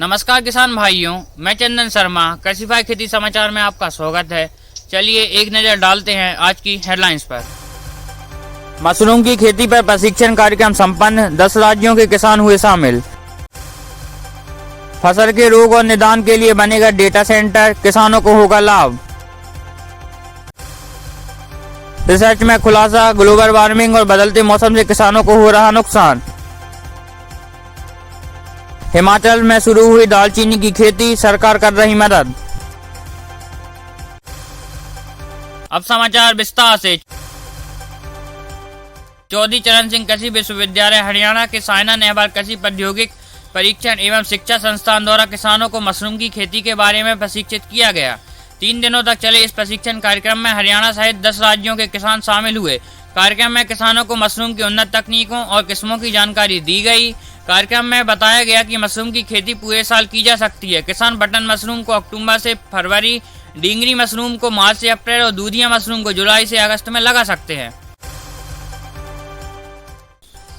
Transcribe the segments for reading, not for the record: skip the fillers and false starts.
नमस्कार किसान भाइयों, मैं चंदन शर्मा कृषिफाई खेती समाचार में आपका स्वागत है। चलिए एक नजर डालते हैं आज की हेडलाइंस पर। मशरूम की खेती पर प्रशिक्षण कार्यक्रम संपन्न, 10 राज्यों के किसान हुए शामिल। फसल के रोग और निदान के लिए बनेगा डेटा सेंटर, किसानों को होगा लाभ। रिसर्च में खुलासा, ग्लोबल वार्मिंग और बदलते मौसम से किसानों को हो रहा नुकसान। हिमाचल में शुरू हुई दालचीनी की खेती, सरकार कर रही मदद। अब समाचार विस्तार से। चौधरी चरण सिंह कृषि विश्वविद्यालय हरियाणा के साइना नेहवाल कृषि प्रौद्योगिक परीक्षण एवं शिक्षा संस्थान द्वारा किसानों को मशरूम की खेती के बारे में प्रशिक्षित किया गया। 3 दिनों तक चले इस प्रशिक्षण कार्यक्रम में हरियाणा सहित 10 राज्यों के किसान शामिल हुए। कार्यक्रम में किसानों को मशरूम की उन्नत तकनीकों और किस्मों की जानकारी दी गई। कार्यक्रम में बताया गया कि मशरूम की खेती पूरे साल की जा सकती है। किसान बटन मशरूम को अक्टूबर से फरवरी, डींगरी मशरूम को मार्च से अप्रैल और दूधिया मशरूम को जुलाई से अगस्त में लगा सकते हैं।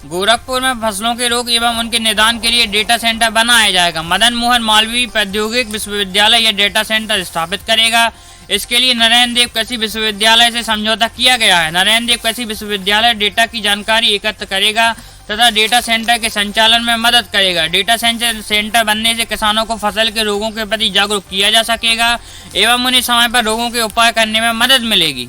गोरखपुर में फसलों के रोग एवं उनके निदान के लिए डेटा सेंटर बनाया जाएगा। मदन मोहन मालवीय प्रौद्योगिक विश्वविद्यालय यह डेटा सेंटर स्थापित करेगा। इसके लिए नरेंद्र देव कृषि विश्वविद्यालय से समझौता किया गया है। नरेंद्र देव कृषि विश्वविद्यालय डेटा की जानकारी एकत्र करेगा तथा डेटा सेंटर के संचालन में मदद करेगा। डेटा सेंटर बनने से किसानों को फसल के रोगों के प्रति जागरूक किया जा सकेगा एवं उन्हें समय पर रोगों के उपाय करने में मदद मिलेगी।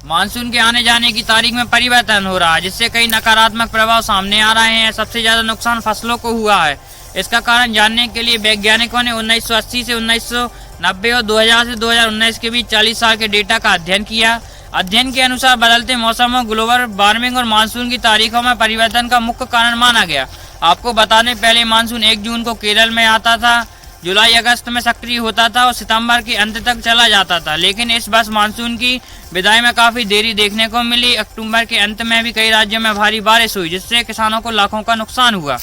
मानसून के आने जाने की तारीख में परिवर्तन हो रहा है, जिससे कई नकारात्मक प्रभाव सामने आ रहे हैं। सबसे ज्यादा नुकसान फसलों को हुआ है। इसका कारण जानने के लिए वैज्ञानिकों ने 1980 से 1990 और 2000 से 2019 के बीच 40 साल के डेटा का अध्ययन किया। अध्ययन के अनुसार बदलते मौसमों, ग्लोबल वार्मिंग और मानसून की तारीखों में परिवर्तन का मुख्य कारण माना गया। आपको बताने पहले मानसून 1 जून को केरल में आता था, जुलाई अगस्त में सक्रिय होता था और सितंबर के अंत तक चला जाता था। लेकिन इस वर्ष मानसून की विदाई में काफी देरी देखने को मिली। अक्टूबर के अंत में भी कई राज्यों में भारी बारिश हुई, जिससे किसानों को लाखों का नुकसान हुआ।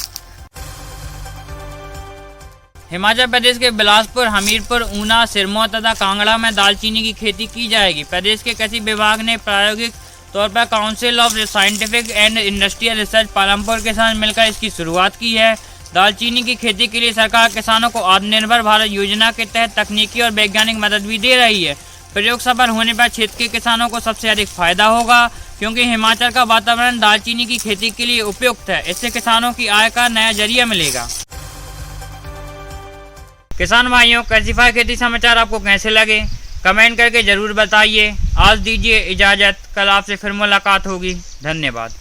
हिमाचल प्रदेश के बिलासपुर, हमीरपुर, ऊना, सिरमौर तथा कांगड़ा में दालचीनी की खेती की जाएगी। प्रदेश के कृषि विभाग ने प्रायोगिक तौर पर council of scientific and industrial research Palampur के साथ मिलकर इसकी शुरुआत की है। दालचीनी की खेती के लिए सरकार किसानों को आत्मनिर्भर भारत योजना के तहत तकनीकी और वैज्ञानिक मदद भी दे रही है। प्रयोग सफल होने पर क्षेत्र के किसानों को सबसे अधिक फायदा होगा, क्योंकि हिमाचल का वातावरण दालचीनी की खेती के लिए उपयुक्त है। इससे किसानों की आय का नया जरिया मिलेगा। किसान भाइयों, कृषिफाई खेती समाचार आपको कैसे लगे कमेंट करके जरूर बताइए। आज दीजिए इजाजत, कल आपसे फिर मुलाकात होगी। धन्यवाद।